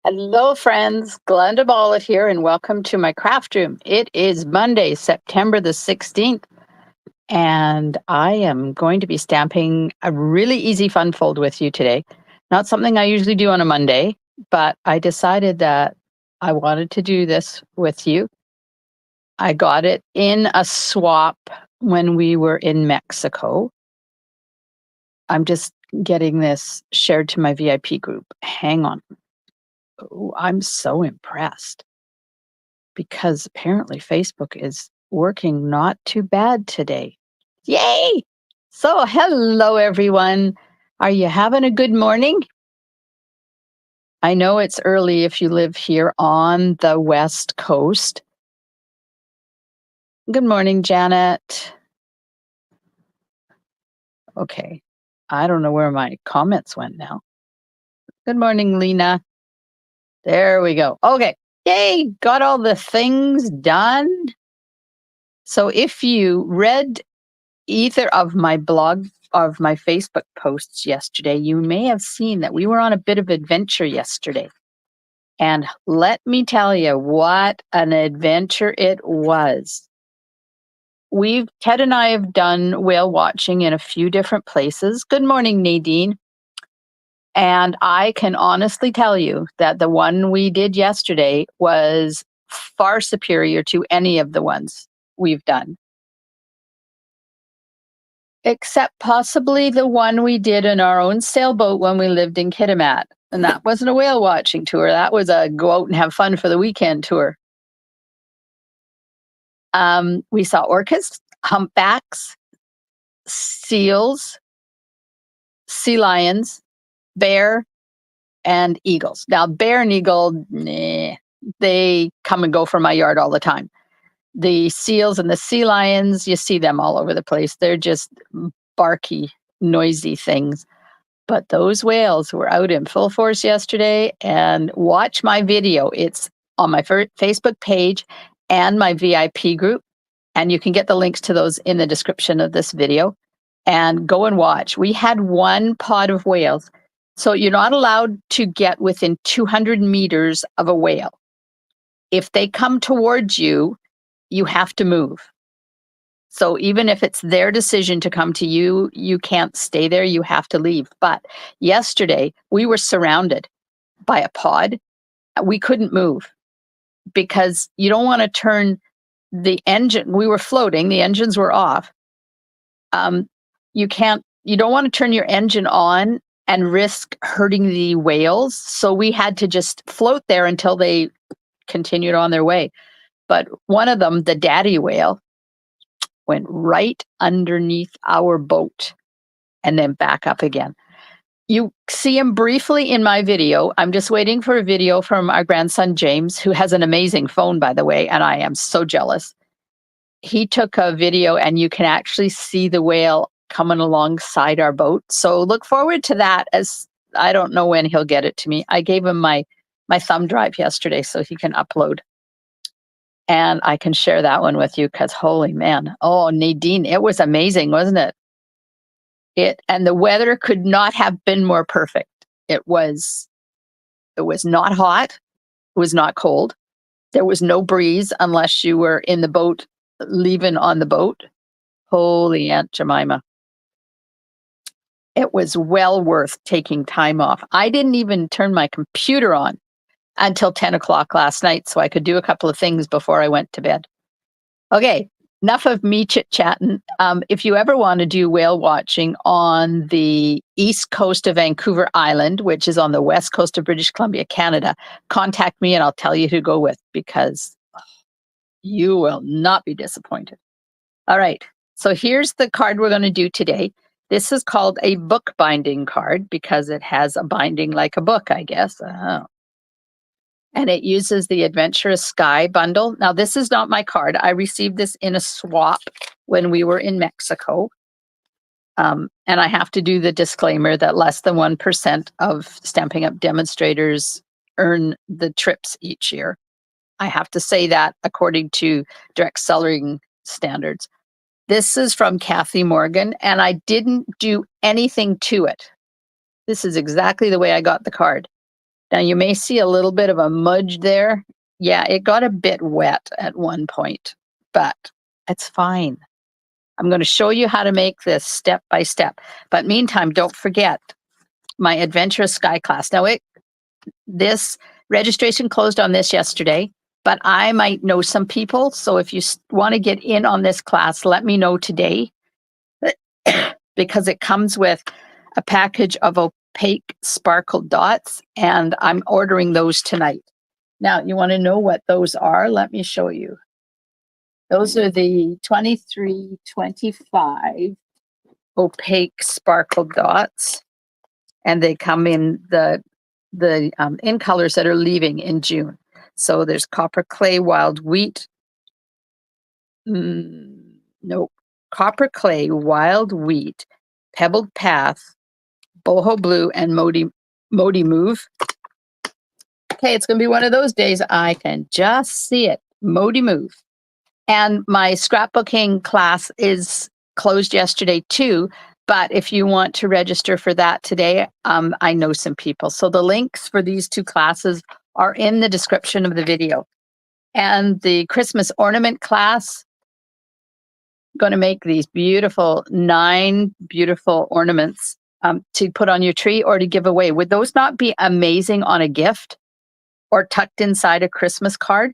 Hello, friends. Glenda Ballett here, and welcome to my craft room. It is Monday, September the 16th, and I am going to be stamping a really easy fun fold with you today. Not something I usually do on a Monday, but I decided that I wanted to do this with you. I got it in a swap when we were in Mexico. I'm just getting this shared to my VIP group. Hang on. Oh, I'm so impressed, because apparently Facebook is working not too bad today. Yay! So, hello everyone. Are you having a good morning? I know it's early if you live here on the West Coast. Good morning, Janet. Okay. I don't know where my comments went now. Good morning, Lena. There we go. Okay. Yay! Got all the things done. So, if you read either of my Facebook posts yesterday, you may have seen that we were on a bit of adventure yesterday. And let me tell you what an adventure it was. Ted and I have done whale watching in a few different places. Good morning, Nadine. And I can honestly tell you that the one we did yesterday was far superior to any of the ones we've done, except possibly the one we did in our own sailboat when we lived in Kitimat. And that wasn't a whale watching tour. That was a go out and have fun for the weekend tour. We saw orcas, humpbacks, seals, sea lions, bear, and eagles. Now, bear and eagle, they come and go from my yard all the time. The seals and the sea lions, you see them all over the place. They're just barky, noisy things. But those whales were out in full force yesterday, and watch my video. It's on my Facebook page and my VIP group, and you can get the links to those in the description of this video. And go and watch. We had one pod of whales. So you're not allowed to get within 200 meters of a whale. If they come towards you, you have to move. So even if it's their decision to come to you, you can't stay there, you have to leave. But yesterday, we were surrounded by a pod. We couldn't move because you don't want to turn the engine. We were floating, the engines were off. You don't want to turn your engine on and risk hurting the whales. So we had to just float there until they continued on their way. But one of them, the daddy whale, went right underneath our boat and then back up again. You see him briefly in my video. I'm just waiting for a video from our grandson, James, who has an amazing phone, by the way, and I am so jealous. He took a video and you can actually see the whale coming alongside our boat. So look forward to that, as I don't know when he'll get it to me. I gave him my thumb drive yesterday so he can upload. And I can share that one with you because holy man. Oh, Nadine, it was amazing, wasn't it? And the weather could not have been more perfect. It was not hot. It was not cold. There was no breeze unless you were in the boat, leaving on the boat. Holy Aunt Jemima. It was well worth taking time off. I didn't even turn my computer on until 10 o'clock last night so I could do a couple of things before I went to bed. Okay, enough of me chit-chatting. If you ever want to do whale watching on the east coast of Vancouver Island, which is on the west coast of British Columbia, Canada, contact me and I'll tell you who to go with, because you will not be disappointed. All right, so here's the card we're going to do today. This is called a book binding card because it has a binding like a book, I guess. And it uses the Adventurous Sky bundle. Now, this is not my card. I received this in a swap when we were in Mexico. And I have to do the disclaimer that less than 1% of Stampin' Up! Demonstrators earn the trips each year. I have to say that according to direct selling standards. This is from Kathy Morgan, and I didn't do anything to it. This is exactly the way I got the card. Now you may see a little bit of a mudge there. Yeah, it got a bit wet at one point, but it's fine. I'm going to show you how to make this step by step. But meantime, don't forget my Adventurous Sky class. Now, this registration closed on this yesterday, but I might know some people. So if you want to get in on this class, let me know today because it comes with a package of opaque sparkle dots, and I'm ordering those tonight. Now, you want to know what those are? Let me show you. Those are the 2325 opaque sparkle dots, and they come in the in colors that are leaving in June. So there's copper clay, wild wheat. Nope. Copper clay, wild wheat, pebbled path, boho blue, and Modi move. Okay, it's going to be one of those days. I can just see it. Modi move. And my scrapbooking class is closed yesterday too. But if you want to register for that today, I know some people. So the links for these two classes are in the description of the video. And the Christmas ornament class, going to make these beautiful 9 beautiful ornaments to put on your tree or to give away. Would those not be amazing on a gift or tucked inside a Christmas card?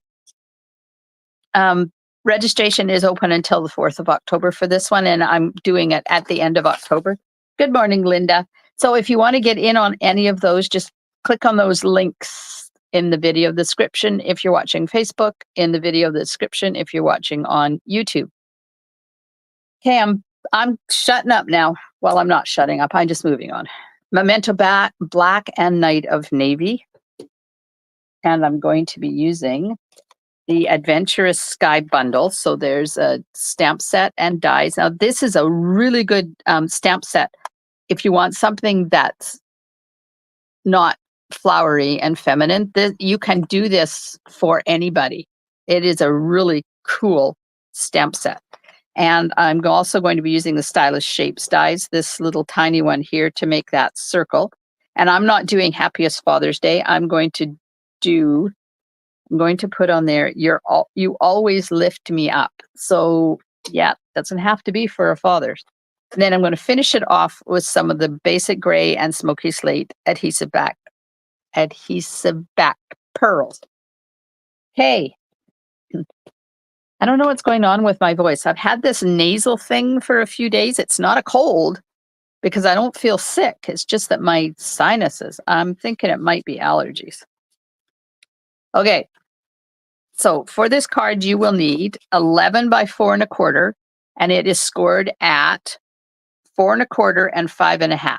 Registration is open until the 4th of October for this one, and I'm doing it at the end of October. Good morning, Linda. So if you want to get in on any of those, just click on those links in the video description if you're watching Facebook, in the video description if you're watching on YouTube. Okay, I'm shutting up now. Well, I'm not shutting up. I'm just moving on. Memento Black and Night of Navy. And I'm going to be using the Adventurous Sky bundle. So there's a stamp set and dies. Now, this is a really good stamp set if you want something that's not flowery and feminine. You can do this for anybody. It is a really cool stamp set. And I'm also going to be using the Stylish Shapes dies, this little tiny one here to make that circle. And I'm not doing Happiest Father's Day. I'm going to put on there, you always lift me up. So yeah, doesn't have to be for a father's. And then I'm going to finish it off with some of the basic gray and smoky slate adhesive back pearls. Hey, I don't know what's going on with my voice. I've had this nasal thing for a few days. It's not a cold because I don't feel sick. It's just that my sinuses, I'm thinking it might be allergies. Okay. So for this card, you will need 11 by 4 1/4, and it is scored at 4 1/4 and 5 1/2.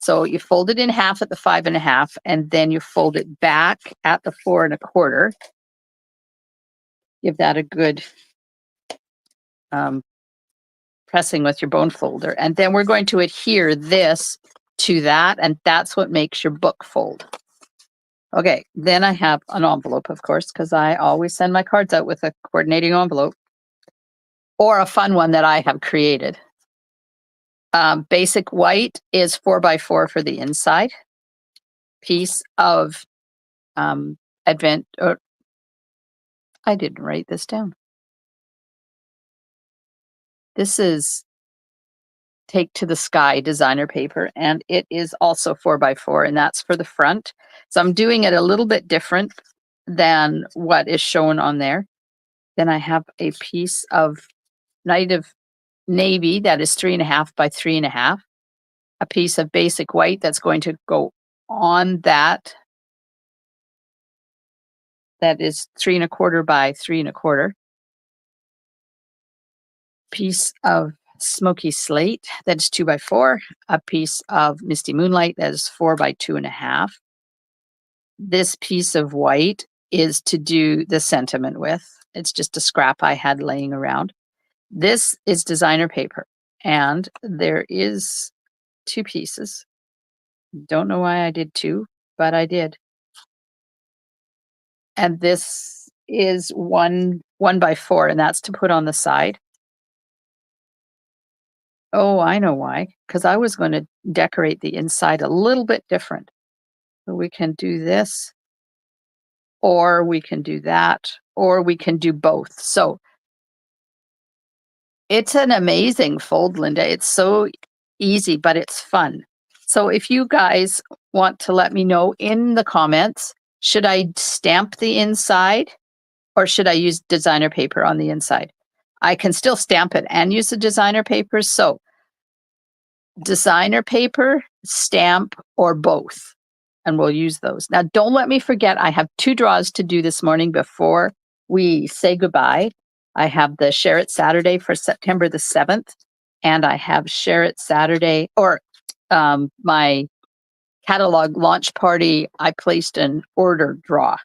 So you fold it in half at the 5 1/2, and then you fold it back at the 4 1/4. Give that a good pressing with your bone folder. And then we're going to adhere this to that, and that's what makes your book fold. Okay, then I have an envelope, of course, because I always send my cards out with a coordinating envelope or a fun one that I have created. Basic white is 4 by 4 for the inside. Piece of I didn't write this down. This is Take to the Sky designer paper, and it is also 4 by 4, and that's for the front. So I'm doing it a little bit different than what is shown on there. Then I have a piece of Night of Navy that is 3 1/2 by 3 1/2. A piece of basic white that's going to go on that. That is 3 1/4 by 3 1/4. Piece of Smoky Slate that is 2 by 4. A piece of Misty Moonlight that is 4 by 2 1/2. This piece of white is to do the sentiment with. It's just a scrap I had laying around. This is designer paper, and there is 2 pieces. Don't know why I did 2, but I did. And this is 1 by 4, and that's to put on the side. Oh, I know why. Because I was going to decorate the inside a little bit different. So we can do this, or we can do that, or we can do both. So it's an amazing fold, Linda. It's so easy, but it's fun. So if you guys want to let me know in the comments, should I stamp the inside or should I use designer paper on the inside? I can still stamp it and use the designer paper. So designer paper, stamp, or both. And we'll use those. Now, don't let me forget, I have 2 draws to do this morning before we say goodbye. I have the Share It Saturday for September the 7th, and I have Share It Saturday, or my catalog launch party, I placed an order draw.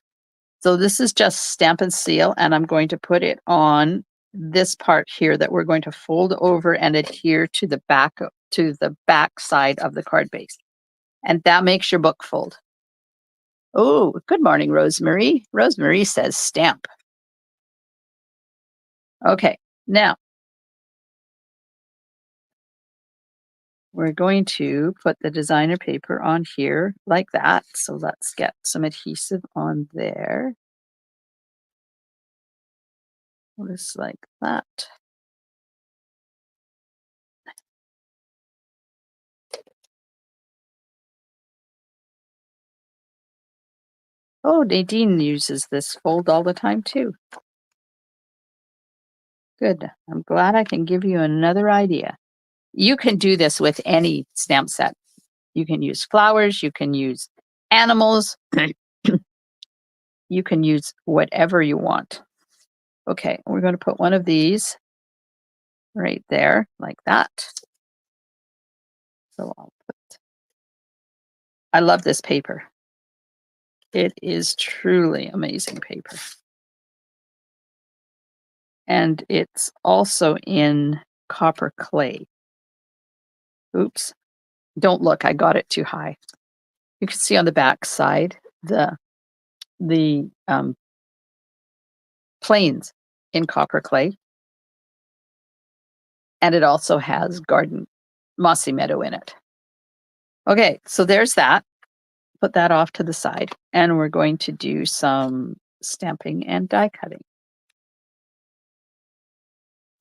So this is just stamp and seal, and I'm going to put it on this part here that we're going to fold over and adhere to the back side of the card base. And that makes your book fold. Oh, good morning, Rosemary. Rosemary says stamp. Okay, now we're going to put the designer paper on here like that. So let's get some adhesive on there. Just like that. Oh, Nadine uses this fold all the time too. Good. I'm glad I can give you another idea. You can do this with any stamp set. You can use flowers, you can use animals, you can use whatever you want. Okay, we're going to put one of these right there, like that. So I love this paper. It is truly amazing paper. And it's also in copper clay. Oops. Don't look, I got it too high. You can see on the back side the planes in copper clay. And it also has garden mossy meadow in it. Okay, so there's that. Put that off to the side. And we're going to do some stamping and die cutting.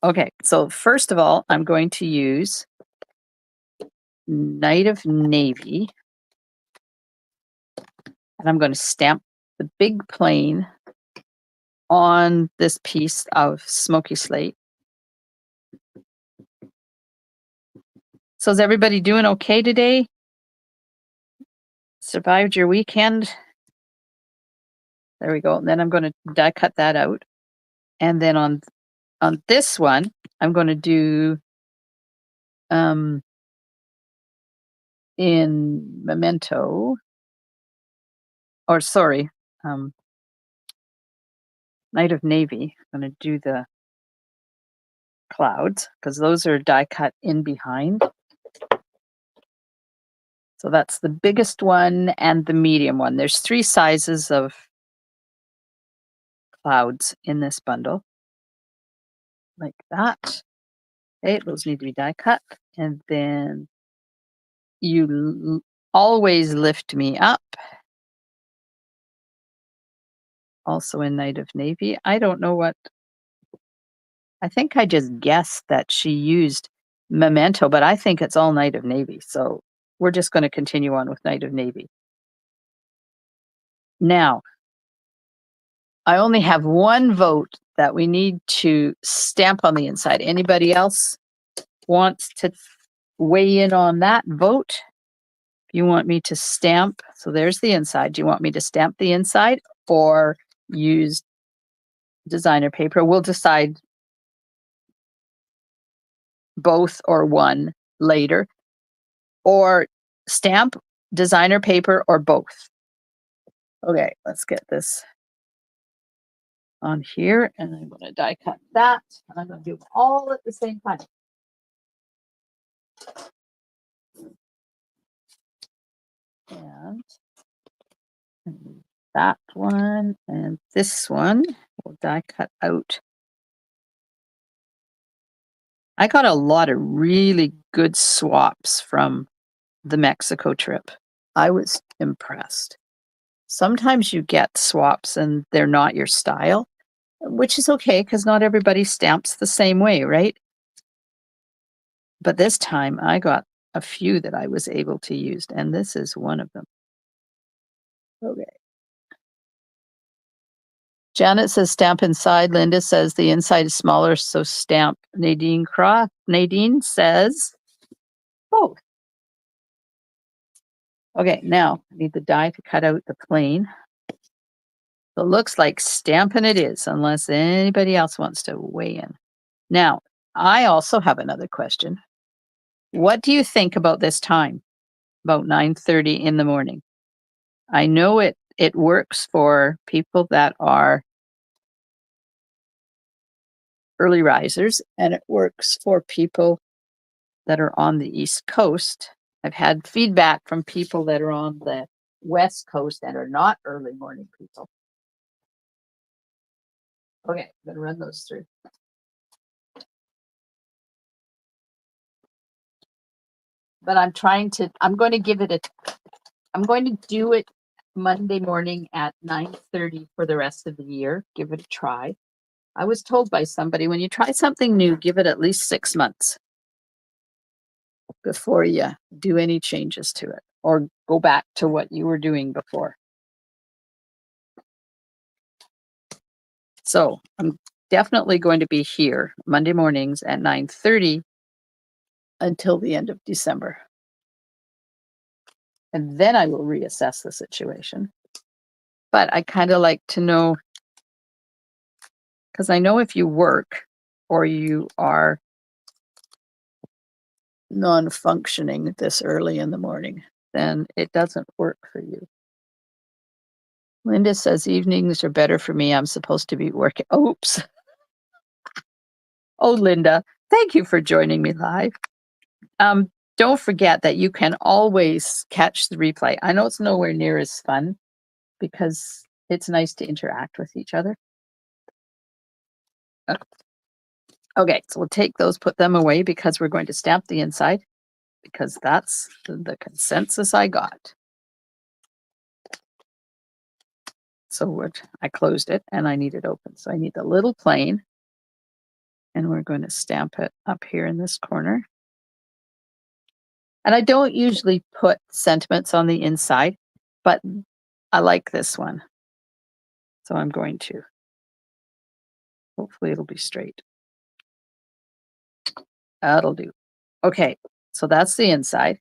Okay, so first of all, I'm going to use Night of Navy. And I'm going to stamp the big plane on this piece of smoky slate. So is everybody doing okay today? Survived your weekend? There we go. And then I'm going to die cut that out. And then on this one, I'm going to do in Memento, or sorry, Night of Navy. I'm going to do the clouds because those are die cut in behind. So that's the biggest one and the medium one. There's 3 sizes of clouds in this bundle. Like that. Okay, those need to be die cut. And then you always lift me up. Also in Night of Navy. I don't know what. I think I just guessed that she used Memento, but I think it's all Night of Navy. So we're just going to continue on with Night of Navy. Now, I only have one vote that we need to stamp on the inside. Anybody else wants to weigh in on that vote? If you want me to stamp, so there's the inside. Do you want me to stamp the inside or use designer paper? We'll decide both or one later. Or stamp, designer paper, or both. Okay, let's get this on here, and I'm going to die cut that, and I'm going to do them all at the same time. And that one and this one will die cut out. I got a lot of really good swaps from the Mexico trip. I was impressed. Sometimes you get swaps and they're not your style, which is okay because not everybody stamps the same way, right? But this time I got a few that I was able to use, and this is one of them. Okay. Janet says stamp inside. Linda says the inside is smaller, so stamp. Nadine says both. Okay, now I need the die to cut out the plane. So it looks like stamping it is, unless anybody else wants to weigh in. Now, I also have another question. What do you think about this time? About 9:30 in the morning. I know it works for people that are early risers, and it works for people that are on the East Coast. I've had feedback from people that are on the West Coast and are not early morning people. Okay, I'm going to run those through. But I'm going to do it Monday morning at 9:30 for the rest of the year. Give it a try. I was told by somebody, when you try something new, give it at least 6 months before you do any changes to it or go back to what you were doing before. So I'm definitely going to be here Monday mornings at 9:30 until the end of December. And then I will reassess the situation. But I kind of like to know, because I know if you work or you are non-functioning this early in the morning, then it doesn't work for you. Linda says evenings are better for me. I'm supposed to be working. Oops. Oh, Linda, thank you for joining me live. Don't forget that you can always catch the replay. I know it's nowhere near as fun because it's nice to interact with each other. Okay, so we'll take those, put them away because we're going to stamp the inside because that's the consensus I got. So I closed it and I need it open. So I need the little plane and we're going to stamp it up here in this corner. And I don't usually put sentiments on the inside, but I like this one. So I'm going to. Hopefully it'll be straight. That'll do. Okay, so that's the inside.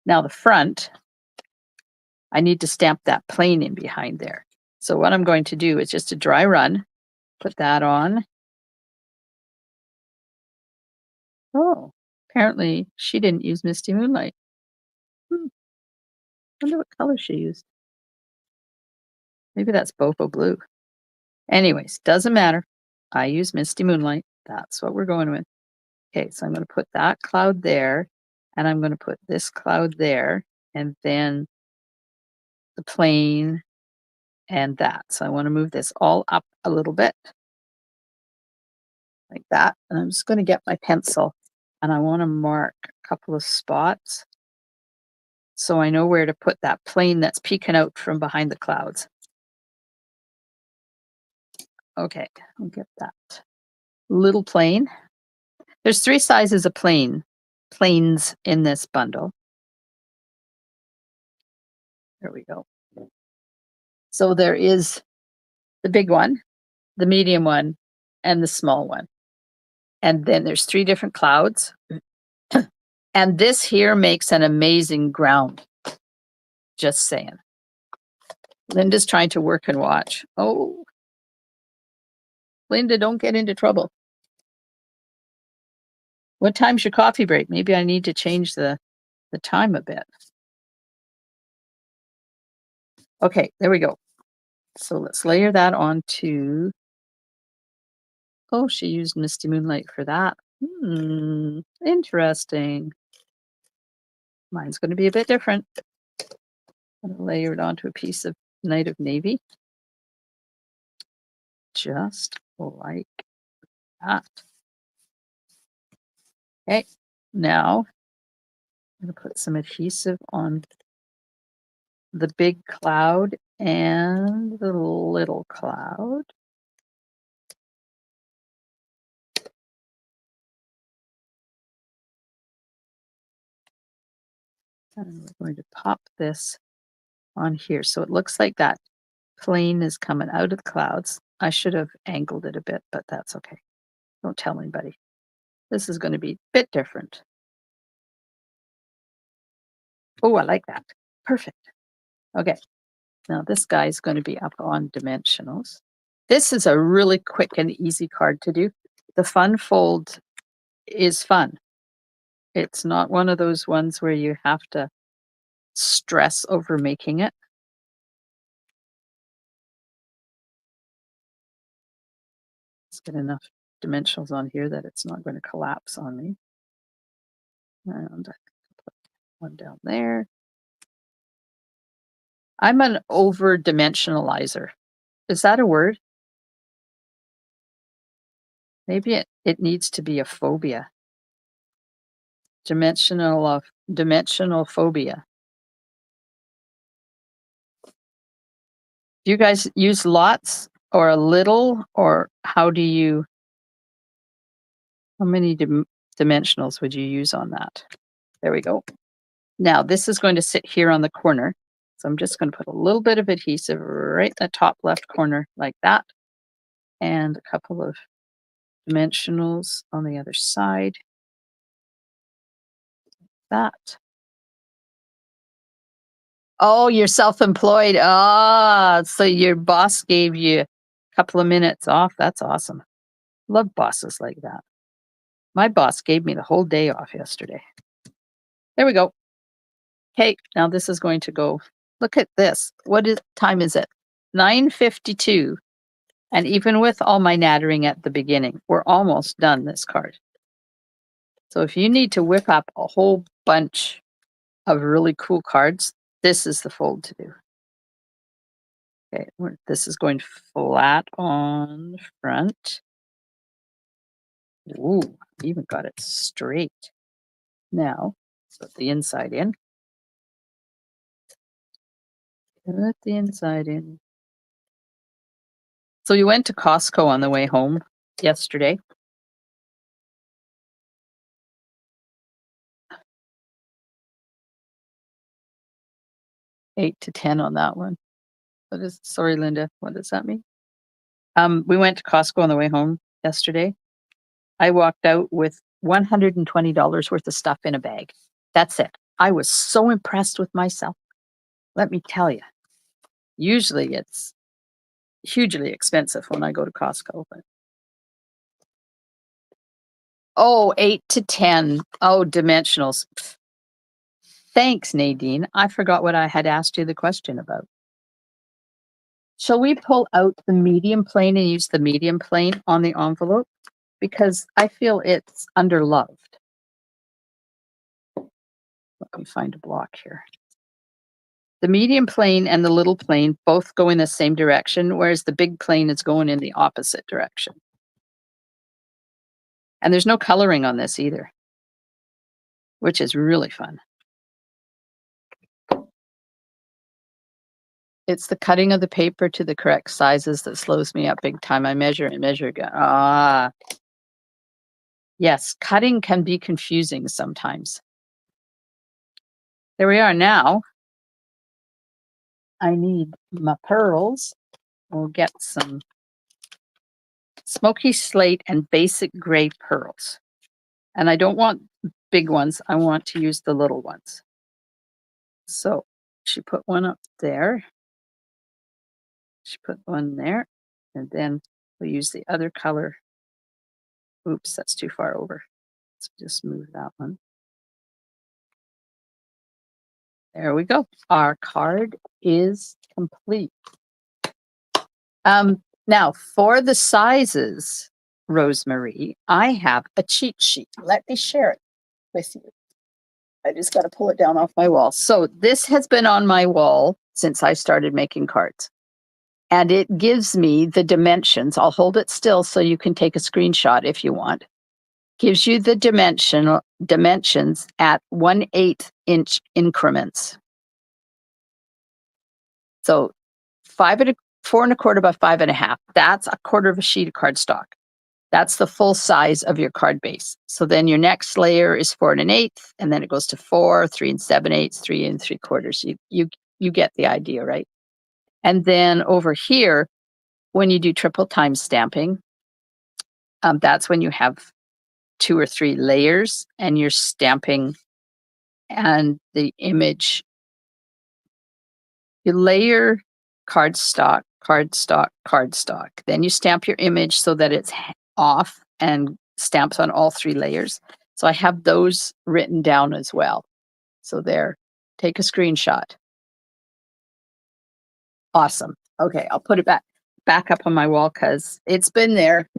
Now the front, I need to stamp that plane in behind there. So what I'm going to do is just a dry run, put that on. Oh, apparently she didn't use Misty Moonlight. Wonder what color she used. Maybe that's Bofo Blue. Anyways, doesn't matter. I use Misty Moonlight. That's what we're going with. Okay, so I'm going to put that cloud there, and I'm going to put this cloud there, and then the plane and that. So I want to move this all up a little bit like that. And I'm just going to get my pencil and I want to mark a couple of spots so I know where to put that plane that's peeking out from behind the clouds. Okay, I'll get that little plane. There's 3 sizes of planes in this bundle. There we go. So there is the big one, the medium one, and the small one. And then there's 3 different clouds. And this here makes an amazing ground. Just saying. Linda's trying to work and watch. Oh, Linda, don't get into trouble. What time's your coffee break? Maybe I need to change the time a bit. Okay, there we go. So let's layer that onto. Oh, she used Misty Moonlight for that. Interesting. Mine's going to be a bit different. I'm going to layer it onto a piece of Night of Navy. Just like that. Okay, now I'm going to put some adhesive on the big cloud and the little cloud. And we're going to pop this on here. So it looks like that plane is coming out of the clouds. I should have angled it a bit, but that's okay. Don't tell anybody. This is going to be a bit different. Oh, I like that. Perfect. Okay. Now this guy's going to be up on dimensionals. This is a really quick and easy card to do. The fun fold is fun. It's not one of those ones where you have to stress over making it. Let's get enough dimensionals on here that it's not going to collapse on me. And put one down there. I'm an over dimensionalizer. Is that a word? Maybe it needs to be a phobia. Dimensional phobia. Do you guys use lots or a little, or how many dimensionals would you use on that? There we go. Now this is going to sit here on the corner. So I'm just going to put a little bit of adhesive right in the top left corner like that. And a couple of dimensionals on the other side. That. Oh, you're self-employed. Ah, so your boss gave you a couple of minutes off. That's awesome. Love bosses like that. My boss gave me the whole day off yesterday. There we go. Okay, now this is going to go. Look at this. Time is it? 9:52. And even with all my nattering at the beginning, we're almost done this card. So if you need to whip up a whole bunch of really cool cards, this is the fold to do. Okay, this is going flat on front. Ooh, even got it straight. Now, put the inside in. Put the inside in. So you went to Costco on the way home yesterday. Eight to 10 on that one. Sorry, Linda, what does that mean? We went to Costco on the way home yesterday. I walked out with $120 worth of stuff in a bag. That's it. I was so impressed with myself. Let me tell you. Usually it's hugely expensive when I go to Costco. But... Oh, 8 to 10. Oh, dimensionals. Thanks, Nadine. I forgot what I had asked you the question about. Shall we pull out the medium plane and use the medium plane on the envelope? Because I feel it's underloved. Let me find a block here. The medium plane and the little plane both go in the same direction, whereas the big plane is going in the opposite direction. And there's no coloring on this either, which is really fun. It's the cutting of the paper to the correct sizes that slows me up big time. I measure and measure again. Ah. Yes, cutting can be confusing sometimes. There we are now. I need my pearls. We'll get some smoky slate and basic gray pearls. And I don't want big ones. I want to use the little ones. So she put one up there. She put one there. And then we'll use the other color. Oops, that's too far over. Let's just move that one. There we go. Our card is complete. Now for the sizes, Rosemary, I have a cheat sheet. Let me share it with you. I just got to pull it down off my wall. So this has been on my wall since I started making cards. And it gives me the dimensions. I'll hold it still so you can take a screenshot if you want. Gives you the dimensions at 1/8 inch increments. So 4 1/4 by 5 1/2. That's a quarter of a sheet of cardstock. That's the full size of your card base. So then your next layer is 4 1/8, and then it goes to 4, 3 7/8, 3 3/4. You get the idea, right? And then over here, when you do triple time stamping, that's when you have 2 or 3 layers, and you're stamping, and the image. You layer cardstock, cardstock, cardstock. Then you stamp your image so that it's off and stamps on all 3 layers. So I have those written down as well. So there, take a screenshot. Awesome. Okay, I'll put it back up on my wall because it's been there.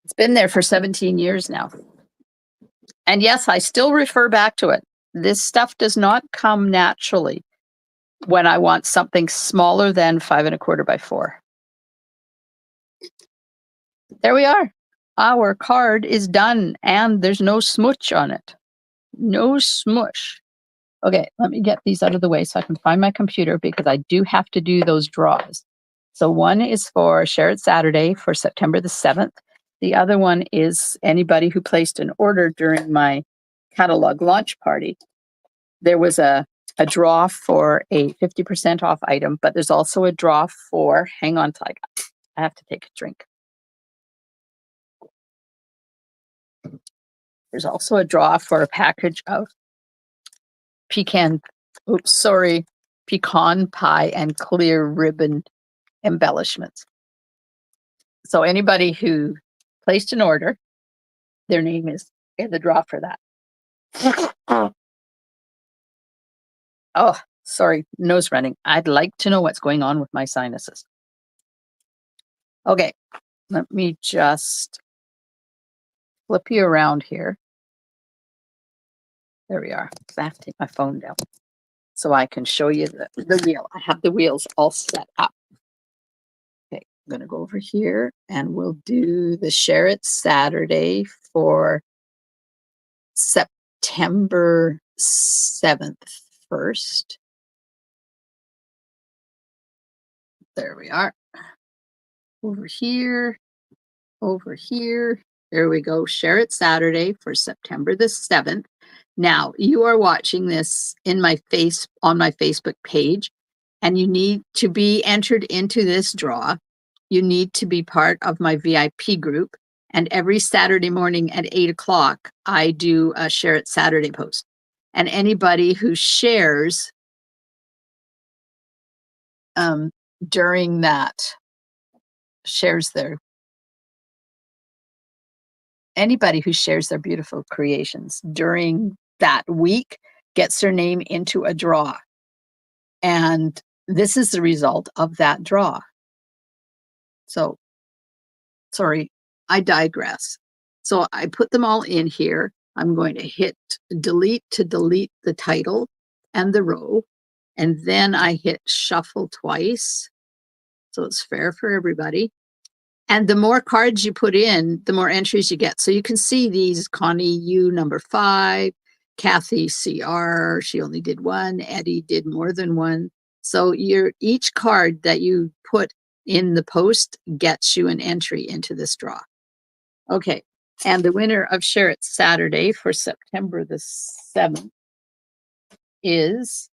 It's been there for 17 years now. And yes, I still refer back to it. This stuff does not come naturally when I want something smaller than 5 1/4 by 4. There we are. Our card is done, and there's no smooch on it. No smush. Okay, let me get these out of the way so I can find my computer because I do have to do those draws. So one is for Share It Saturday for September the 7th. The other one is anybody who placed an order during my catalog launch party. There was a draw for a 50% off item, but there's also a draw for, hang on till I have to take a drink. There's also a draw for a package of pecan pie and clear ribbon embellishments. So anybody who placed an order, their name is in the draw for that. Oh, sorry, nose running. I'd like to know what's going on with my sinuses. Okay, let me just flip you around here. There we are. I have to take my phone down so I can show you the wheel. I have the wheels all set up. Okay, I'm going to go over here and we'll do the Share It Saturday for September 7th first. There we are. Over here, over here. There we go. Share It Saturday for September the 7th. Now, you are watching this on my Facebook page, and you need to be entered into this draw. You need to be part of my VIP group. And every Saturday morning at 8 o'clock, I do a Share It Saturday post. And anybody who shares during that, anybody who shares their beautiful creations during that week gets their name into a draw. And this is the result of that draw. So, sorry, I digress. So I put them all in here. I'm going to hit delete to delete the title and the row. And then I hit shuffle twice. So it's fair for everybody. And the more cards you put in, the more entries you get. So you can see these: Connie U number 5, Kathy CR, she only did 1, Eddie did more than 1. So each card that you put in the post gets you an entry into this draw. Okay, and the winner of Share It Saturday for September the 7th is,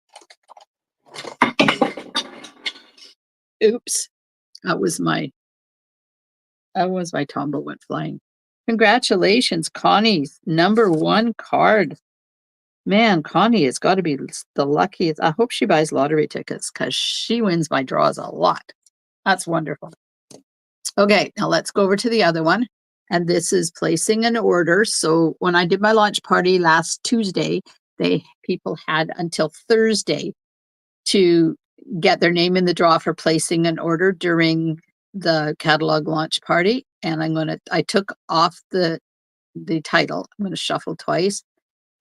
oops, that was my tombo went flying. Congratulations, Connie's number 1 card. Man, Connie has got to be the luckiest. I hope she buys lottery tickets because she wins my draws a lot. That's wonderful. Okay, now let's go over to the other one. And this is placing an order. So when I did my launch party last Tuesday, people had until Thursday to get their name in the draw for placing an order during the catalog launch party. And I took off the title. I'm going to shuffle twice.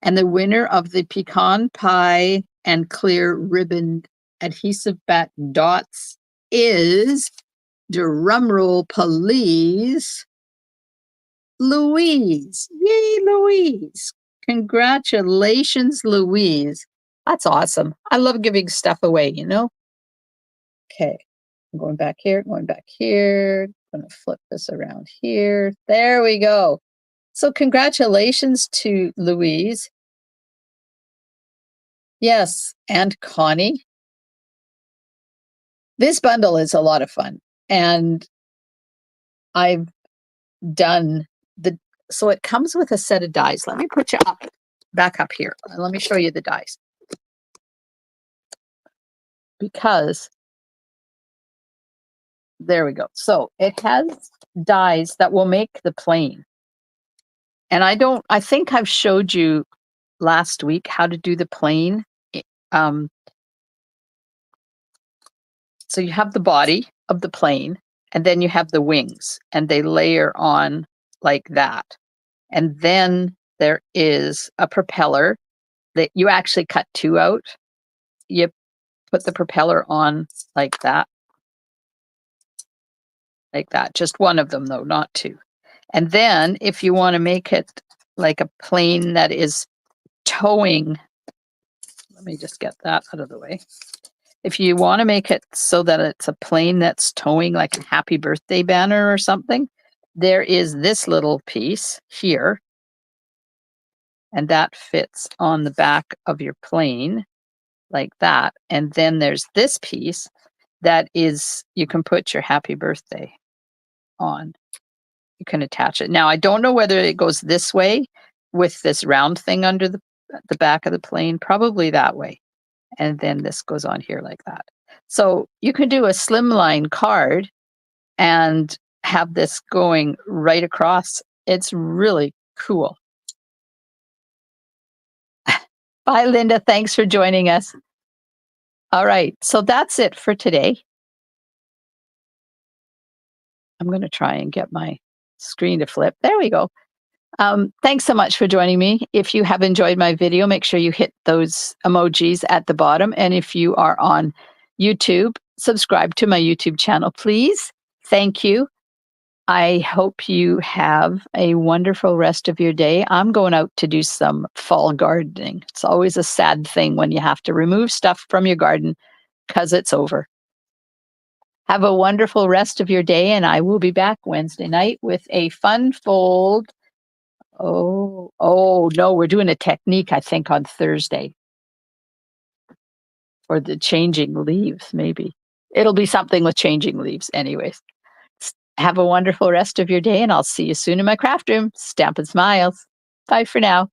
And the winner of the pecan pie and clear ribbon adhesive back dots is, drumroll please, Louise. Yay, Louise. Congratulations, Louise. That's awesome. I love giving stuff away, you know? Okay. I'm going back here, going back here. I'm going to flip this around here. There we go. So congratulations to Louise. Yes, and Connie. This bundle is a lot of fun. And I've done the so it comes with a set of dies. Let me put you up back up here. Let me show you the dies. Because there we go. So it has dies that will make the plane. And I think I've showed you last week how to do the plane. Um, so you have the body of the plane, and then you have the wings, and they layer on like that. And then there is a propeller that you actually cut two out. You put the propeller on like that, just one of them though, not two. And then if you want to make it like a plane that is towing, let me just get that out of the way. If you want to make it so that it's a plane that's towing like a happy birthday banner or something, there is this little piece here, and that fits on the back of your plane like that. And then there's this piece that is, you can put your happy birthday on. You can attach it. Now, I don't know whether it goes this way with this round thing under the back of the plane, probably that way. And then this goes on here like that. So you can do a slimline card and have this going right across. It's really cool. Bye, Linda. Thanks for joining us. All right. So that's it for today. I'm going to try and get my screen to flip. There we go. Thanks so much for joining me. If you have enjoyed my video, make sure you hit those emojis at the bottom. And if you are on YouTube, subscribe to my YouTube channel, please. Thank you. I hope you have a wonderful rest of your day. I'm going out to do some fall gardening. It's always a sad thing when you have to remove stuff from your garden because it's over. Have a wonderful rest of your day, and I will be back Wednesday night with a fun fold. Oh no, we're doing a technique, I think, on Thursday for the changing leaves, maybe. It'll be something with changing leaves, anyways. Have a wonderful rest of your day, and I'll see you soon in my craft room. Stampin' Smiles. Bye for now.